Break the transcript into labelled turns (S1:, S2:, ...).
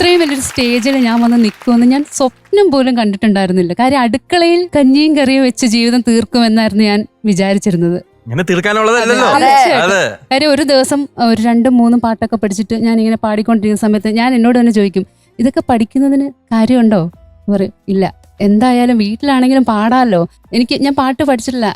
S1: ഇത്രയും വലിയൊരു സ്റ്റേജിൽ ഞാൻ വന്ന് നിൽക്കുമെന്ന് ഞാൻ സ്വപ്നം പോലും കണ്ടിട്ടുണ്ടായിരുന്നില്ല. കാര്യം അടുക്കളയിൽ കഞ്ഞിയും കറിയും വെച്ച് ജീവിതം തീർക്കുമെന്നായിരുന്നു ഞാൻ വിചാരിച്ചിരുന്നത്.
S2: ഇങ്ങനെ തീർക്കാനുള്ളതല്ലോ.
S1: കാര്യം ഒരു ദിവസം ഒരു 2-3 പാട്ടൊക്കെ പഠിച്ചിട്ട് ഞാൻ ഇങ്ങനെ പാടിക്കൊണ്ടിരിക്കുന്ന സമയത്ത് ഞാൻ എന്നോട് തന്നെ ചോദിക്കും, ഇതൊക്കെ പഠിക്കുന്നതിന് കാര്യമുണ്ടോ? പറയും ഇല്ല, എന്തായാലും വീട്ടിലാണെങ്കിലും പാടാമല്ലോ. ഞാൻ പാട്ട് പഠിച്ചിട്ടില്ല.